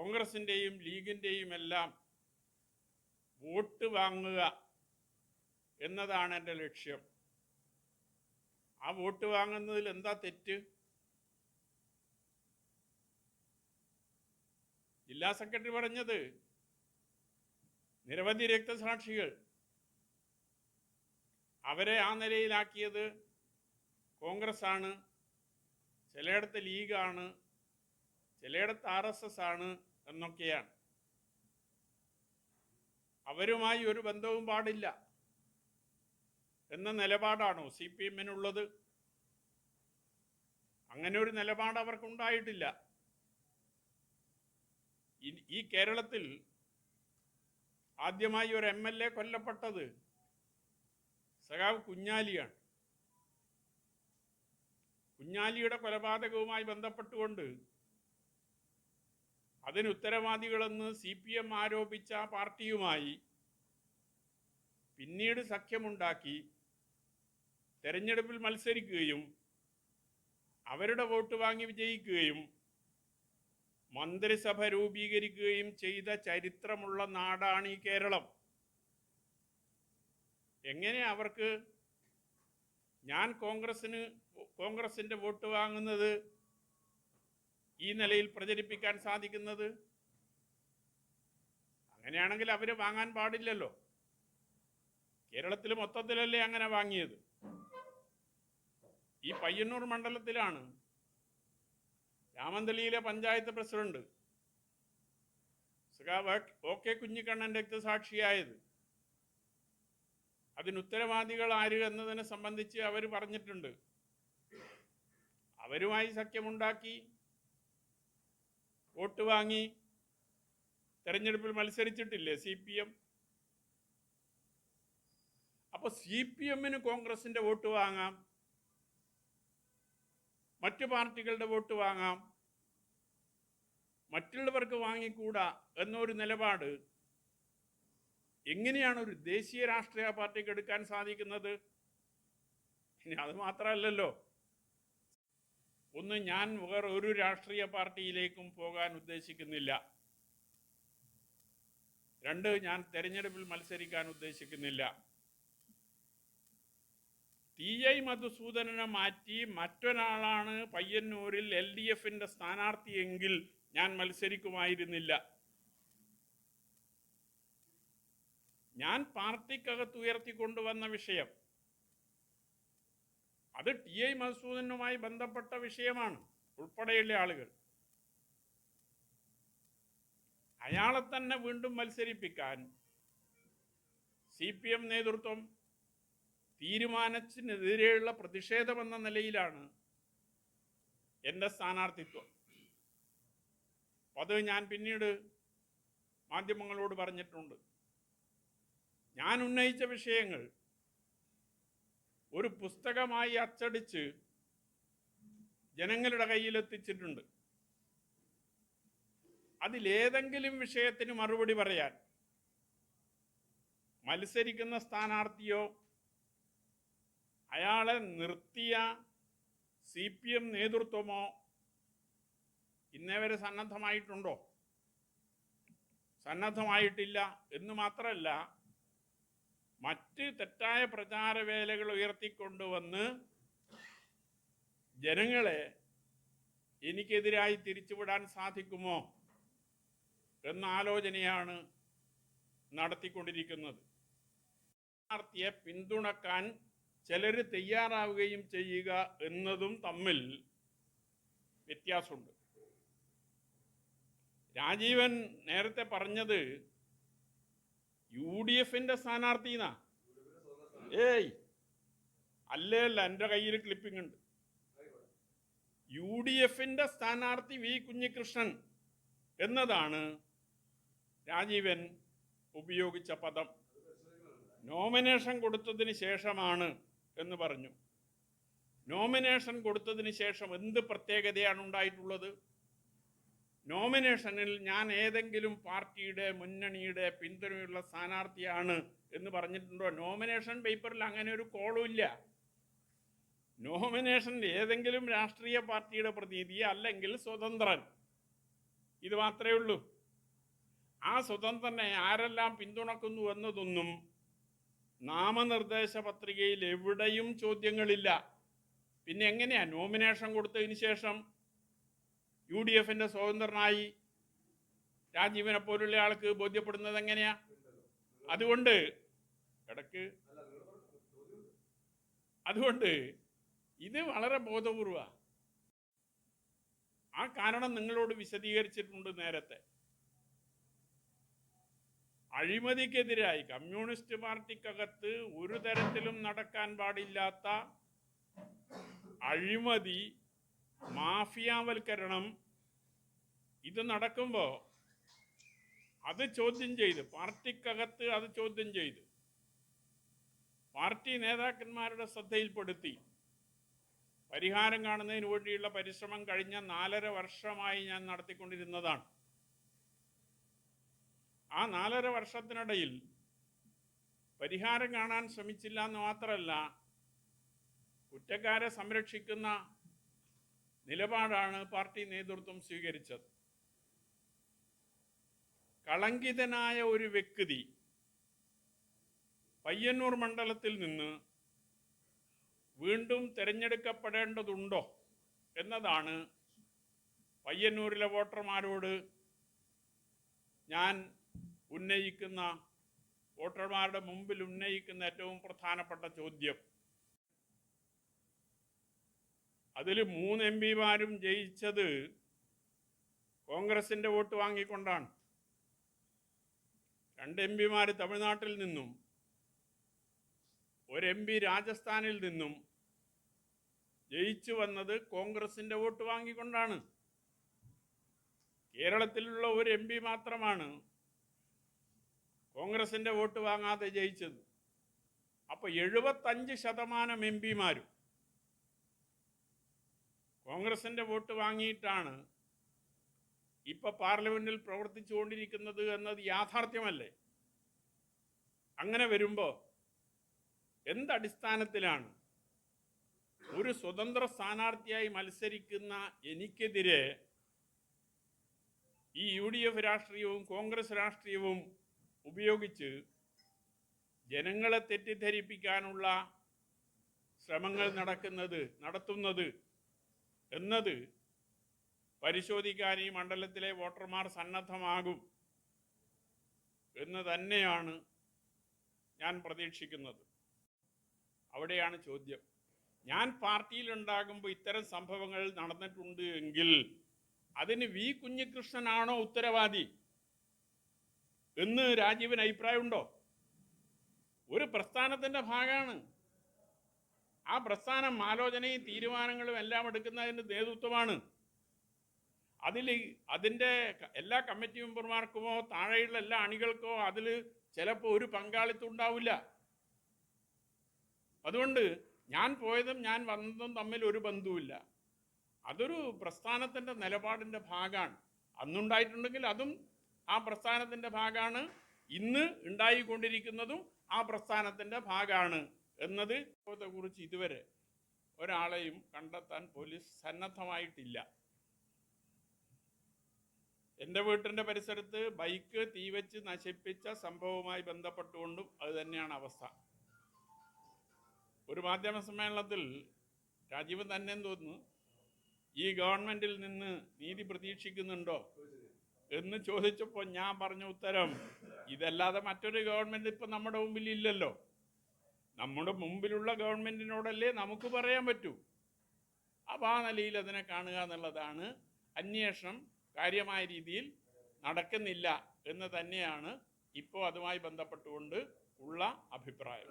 കോൺഗ്രസിൻ്റെയും ലീഗിൻ്റെയും എല്ലാം വോട്ട് വാങ്ങുക എന്നതാണ് എൻ്റെ ലക്ഷ്യം. ആ വോട്ട് വാങ്ങുന്നതിൽ എന്താ തെറ്റ്? ജില്ലാ സെക്രട്ടറി പറഞ്ഞത് നിരവധി രക്തസാക്ഷികൾ, അവരെ ആ നിലയിലാക്കിയത് കോൺഗ്രസ് ആണ്, ചിലയിടത്ത് ലീഗാണ്, ചിലയിടത്ത് RSS ആണ് എന്നൊക്കെയാണ്. അവരുമായി ഒരു ബന്ധവും പാടില്ല എന്ന നിലപാടാണോ CPM-നുള്ളത്? അങ്ങനെ ഒരു നിലപാട് അവർക്കുണ്ടായിട്ടില്ല. ഈ കേരളത്തിൽ ആദ്യമായി ഒരു MLA കൊല്ലപ്പെട്ടത് സഖാവ് കുഞ്ഞാലിയാണ്. കുഞ്ഞാലിയുടെ കൊലപാതകവുമായി ബന്ധപ്പെട്ടുകൊണ്ട് അതിന് ഉത്തരവാദികളെന്ന് CPM ആരോപിച്ച പാർട്ടിയുമായി പിന്നീട് സഖ്യമുണ്ടാക്കി തെരഞ്ഞെടുപ്പിൽ മത്സരിക്കുകയും അവരുടെ വോട്ട് വാങ്ങി വിജയിക്കുകയും മന്ത്രിസഭ രൂപീകരിക്കുകയും ചെയ്ത ചരിത്രമുള്ള നാടാണ് ഈ കേരളം. എങ്ങനെ അവർക്ക് ഞാൻ കോൺഗ്രസിൻ്റെ വോട്ട് വാങ്ങുന്നത് ഈ നിലയിൽ പ്രചരിപ്പിക്കാൻ സാധിക്കുന്നത്? അങ്ങനെയാണെങ്കിൽ അവർ വാങ്ങാൻ പാടില്ലല്ലോ. കേരളത്തിൽ മൊത്തത്തിലല്ലേ അങ്ങനെ വാങ്ങിയത്? ഈ പയ്യന്നൂർ മണ്ഡലത്തിലാണ് രാമന്തളിയിലെ പഞ്ചായത്ത് പ്രസിഡന്റ് സഖാവ് OK കുഞ്ഞിക്കണ്ണൻ രക്തസാക്ഷിയായത്. അതിനുത്തരവാദികൾ ആര് എന്നതിനെ സംബന്ധിച്ച് അവർ പറഞ്ഞിട്ടുണ്ട്. അവരുമായി സഖ്യമുണ്ടാക്കി വോട്ട് വാങ്ങി തെരഞ്ഞെടുപ്പിൽ മത്സരിച്ചിട്ടില്ലേ CPM? അപ്പോൾ CPM-ന് കോൺഗ്രസിൻ്റെ വോട്ട് വാങ്ങാം, മറ്റു പാർട്ടികളുടെ വോട്ട് വാങ്ങാം, മറ്റുള്ളവർക്ക് വാങ്ങിക്കൂടാ എന്നൊരു നിലപാട് എങ്ങനെയാണ് ഒരു ദേശീയ രാഷ്ട്രീയ പാർട്ടിക്ക് എടുക്കാൻ സാധിക്കുന്നത്? ഇനി അത് മാത്രമല്ലല്ലോ, ഒന്ന്, ഞാൻ വേറെ ഒരു രാഷ്ട്രീയ പാർട്ടിയിലേക്കും പോകാൻ ഉദ്ദേശിക്കുന്നില്ല. രണ്ട്, ഞാൻ തെരഞ്ഞെടുപ്പിൽ മത്സരിക്കാൻ ഉദ്ദേശിക്കുന്നില്ല. TI മധുസൂദനനെ മാറ്റി മറ്റൊരാളാണ് പയ്യന്നൂരിൽ LDF-ൻ്റെ സ്ഥാനാർത്ഥിയെങ്കിൽ ഞാൻ മത്സരിക്കുമായിരുന്നില്ല. ഞാൻ പാർട്ടിക്കകത്ത് ഉയർത്തിക്കൊണ്ടുവന്ന വിഷയം അത് TI മധുസൂദനുമായി ബന്ധപ്പെട്ട വിഷയമാണ്, ഉൾപ്പെടെയുള്ള ആളുകൾ. അയാളെ തന്നെ വീണ്ടും മത്സരിപ്പിക്കാൻ CPM നേതൃത്വം തീരുമാനത്തിനെതിരെയുള്ള പ്രതിഷേധമെന്ന നിലയിലാണ് എൻ്റെ സ്ഥാനാർത്ഥിത്വം. അത് ഞാൻ പിന്നീട് മാധ്യമങ്ങളോട് പറഞ്ഞിട്ടുണ്ട്. ഞാൻ ഉന്നയിച്ച വിഷയങ്ങൾ ഒരു പുസ്തകമായി അച്ചടിച്ച് ജനങ്ങളുടെ കയ്യിലെത്തിച്ചിട്ടുണ്ട്. അതിലേതെങ്കിലും വിഷയത്തിന് മറുപടി പറയാൻ മത്സരിക്കുന്ന സ്ഥാനാർത്ഥിയോ അയാളെ നിർത്തിയ CPM നേതൃത്വമോ ഇന്നേവരെ സന്നദ്ധമായിട്ടുണ്ടോ? സന്നദ്ധമായിട്ടില്ല എന്ന് മാത്രമല്ല, മറ്റ് തെറ്റായ പ്രചാരവേലകൾ ഉയർത്തിക്കൊണ്ടുവന്ന് ജനങ്ങളെ എനിക്കെതിരായി തിരിച്ചുവിടാൻ സാധിക്കുമോ എന്ന ആലോചനയാണ് നടത്തിക്കൊണ്ടിരിക്കുന്നത്. സ്ഥാനാർത്ഥിയെ പിന്തുണക്കാൻ ചിലർ തയ്യാറാവുകയും ചെയ്യുക എന്നതും തമ്മിൽ വ്യത്യാസമുണ്ട്. രാജീവൻ നേരത്തെ പറഞ്ഞത് UDF-ൻ്റെ സ്ഥാനാർത്ഥി എന്നാ. അല്ല, എൻ്റെ കയ്യിൽ ക്ലിപ്പിംഗ് ഉണ്ട്. UDF-ൻ്റെ സ്ഥാനാർത്ഥി V കുഞ്ഞികൃഷ്ണൻ എന്നതാണ് രാജീവൻ ഉപയോഗിച്ച പദം. നോമിനേഷൻ കൊടുത്തതിന് ശേഷമാണ് എന്ന് പറഞ്ഞു. നോമിനേഷൻ കൊടുത്തതിന് ശേഷം എന്ത് പ്രത്യേകതയാണ് ഉണ്ടായിട്ടുള്ളത്? നോമിനേഷനിൽ ഞാൻ ഏതെങ്കിലും പാർട്ടിയുടെ മുന്നണിയുടെ പിന്തുണയുള്ള സ്ഥാനാർത്ഥിയാണ് എന്ന് പറഞ്ഞിട്ടുണ്ടോ? നോമിനേഷൻ പേപ്പറിൽ അങ്ങനെ ഒരു കോളും ഇല്ല. നോമിനേഷൻ ഏതെങ്കിലും രാഷ്ട്രീയ പാർട്ടിയുടെ പ്രതിനിധി അല്ലെങ്കിൽ സ്വതന്ത്രൻ ഇത് മാത്രമേ ഉള്ളൂ. ആ സ്വതന്ത്രനെ ആരെല്ലാം പിന്തുണക്കുന്നു എന്നതൊന്നും നാമനിർദ്ദേശ പത്രികയിൽ എവിടെയും ചോദ്യങ്ങളില്ല. പിന്നെ എങ്ങനെയാ നോമിനേഷൻ കൊടുത്തതിന് ശേഷം UDFന്റെ സ്വതന്ത്രനായി രാജീവനെ പോലുള്ള ആൾക്ക് ബോധ്യപ്പെടുന്നത് എങ്ങനെയാ? അതുകൊണ്ട് ഇത് വളരെ ബോധപൂർവമാണ്. ആ കാരണം നിങ്ങളോട് വിശദീകരിച്ചിട്ടുണ്ട് നേരത്തെ. അഴിമതിക്കെതിരായി കമ്മ്യൂണിസ്റ്റ് പാർട്ടിക്കകത്ത് ഒരു തരത്തിലും നടക്കാൻ പാടില്ലാത്ത അഴിമതി, മാഫിയാവൽക്കരണം ഇത് നടക്കുമ്പോൾ അത് ചോദ്യം ചെയ്ത്, പാർട്ടിക്കകത്ത് അത് ചോദ്യം ചെയ്ത് പാർട്ടി നേതാക്കന്മാരുടെ ശ്രദ്ധയിൽപ്പെടുത്തി പരിഹാരം കാണുന്നതിന് വേണ്ടിയുള്ള പരിശ്രമം കഴിഞ്ഞ 4.5 വർഷമായി ഞാൻ നടത്തിക്കൊണ്ടിരുന്നതാണ്. ആ 4.5 വർഷത്തിനിടയിൽ പരിഹാരം കാണാൻ ശ്രമിച്ചില്ല എന്ന് മാത്രമല്ല, കുറ്റക്കാരെ സംരക്ഷിക്കുന്ന നിലപാടാണ് പാർട്ടി നേതൃത്വം സ്വീകരിച്ചത്. കളങ്കിതനായ ഒരു വ്യക്തി പയ്യന്നൂർ മണ്ഡലത്തിൽ നിന്ന് വീണ്ടും തിരഞ്ഞെടുക്കപ്പെടേണ്ടതുണ്ടോ എന്നതാണ് പയ്യന്നൂരിലെ വോട്ടർമാരോട് ഞാൻ ഉന്നയിക്കുന്ന, വോട്ടർമാരുടെ മുമ്പിൽ ഉന്നയിക്കുന്ന ഏറ്റവും പ്രധാനപ്പെട്ട ചോദ്യം. അതിൽ 3 MP ജയിച്ചത് കോൺഗ്രസിൻ്റെ വോട്ട് വാങ്ങിക്കൊണ്ടാണ്. 2 MP തമിഴ്നാട്ടിൽ നിന്നും 1 MP രാജസ്ഥാനിൽ നിന്നും ജയിച്ചു വന്നത് കോൺഗ്രസിൻ്റെ വോട്ട് വാങ്ങിക്കൊണ്ടാണ്. കേരളത്തിലുള്ള 1 MP മാത്രമാണ് കോൺഗ്രസിൻ്റെ വോട്ട് വാങ്ങാതെ ജയിച്ചത്. അപ്പോൾ 75% MP കോൺഗ്രസിൻ്റെ വോട്ട് വാങ്ങിയിട്ടാണ് ഇപ്പോൾ പാർലമെൻറ്റിൽ പ്രവർത്തിച്ചുകൊണ്ടിരിക്കുന്നത് എന്നത് യാഥാർത്ഥ്യമല്ലേ? അങ്ങനെ വരുമ്പോൾ എന്തടിസ്ഥാനത്തിലാണ് ഒരു സ്വതന്ത്ര സ്ഥാനാർത്ഥിയായി മത്സരിക്കുന്ന എനിക്കെതിരെ ഈ UDF രാഷ്ട്രീയവും കോൺഗ്രസ് രാഷ്ട്രീയവും ഉപയോഗിച്ച് ജനങ്ങളെ തെറ്റിദ്ധരിപ്പിക്കാനുള്ള ശ്രമങ്ങൾ നടത്തുന്നത് എന്നത് പരിശോധിക്കാൻ ഈ മണ്ഡലത്തിലെ വോട്ടർമാർ സന്നദ്ധമാകും എന്ന് തന്നെയാണ് ഞാൻ പ്രതീക്ഷിക്കുന്നത്. അവിടെയാണ് ചോദ്യം. ഞാൻ പാർട്ടിയിലുണ്ടാകുമ്പോൾ ഇത്തരം സംഭവങ്ങൾ നടന്നിട്ടുണ്ട് എങ്കിൽ അതിന് V. കുഞ്ഞികൃഷ്ണനാണോ ഉത്തരവാദി എന്ന് രാജീവിന് അഭിപ്രായമുണ്ടോ? ഒരു പ്രസ്ഥാനത്തിൻ്റെ ഭാഗമാണ്. ആ പ്രസ്ഥാനം ആലോചനയും തീരുമാനങ്ങളും എല്ലാം എടുക്കുന്നതിൻ്റെ നേതൃത്വമാണ്. അതിൻ്റെ എല്ലാ കമ്മിറ്റി മെമ്പർമാർക്കുമോ താഴെയുള്ള എല്ലാ അണികൾക്കോ അതിൽ ചിലപ്പോൾ ഒരു പങ്കാളിത്തം ഉണ്ടാവില്ല. അതുകൊണ്ട് ഞാൻ പോയതും ഞാൻ വന്നതും തമ്മിൽ ഒരു ബന്ധവുമില്ല. അതൊരു പ്രസ്ഥാനത്തിൻ്റെ നിലപാടിൻ്റെ ഭാഗമാണ്. അന്നുണ്ടായിട്ടുണ്ടെങ്കിൽ അതും ആ പ്രസ്ഥാനത്തിൻ്റെ ഭാഗമാണ്. ഇന്ന് ഉണ്ടായിക്കൊണ്ടിരിക്കുന്നതും ആ പ്രസ്ഥാനത്തിൻ്റെ ഭാഗമാണ് എന്നത് കുറിച്ച് ഇതുവരെ ഒരാളെയും കണ്ടെത്താൻ പോലീസ് സന്നദ്ധമായിട്ടില്ല. എൻ്റെ വീട്ടിൻ്റെ പരിസരത്ത് ബൈക്ക് തീവച്ച് നശിപ്പിച്ച സംഭവവുമായി ബന്ധപ്പെട്ടുകൊണ്ടും അത് തന്നെയാണ് അവസ്ഥ. ഒരു മാധ്യമ സമ്മേളനത്തിൽ രാജീവൻ തന്നെ തോന്നുന്നു ഈ ഗവൺമെൻറ്റിൽ നിന്ന് നീതി പ്രതീക്ഷിക്കുന്നുണ്ടോ എന്ന് ചോദിച്ചപ്പോൾ ഞാൻ പറഞ്ഞ ഉത്തരം, ഇതല്ലാതെ മറ്റൊരു ഗവൺമെൻറ് ഇപ്പം നമ്മുടെ മുമ്പിൽ ഇല്ലല്ലോ. നമ്മുടെ മുമ്പിലുള്ള ഗവൺമെൻറ്റിനോടല്ലേ നമുക്ക് പറയാൻ പറ്റൂ. അപ്പോൾ ആ നിലയിൽ അതിനെ കാണുക എന്നുള്ളതാണ്. അന്വേഷണം കാര്യമായ രീതിയിൽ നടക്കുന്നില്ല എന്ന് തന്നെയാണ് ഇപ്പോൾ അതുമായി ബന്ധപ്പെട്ടുകൊണ്ട് ഉള്ള അഭിപ്രായം.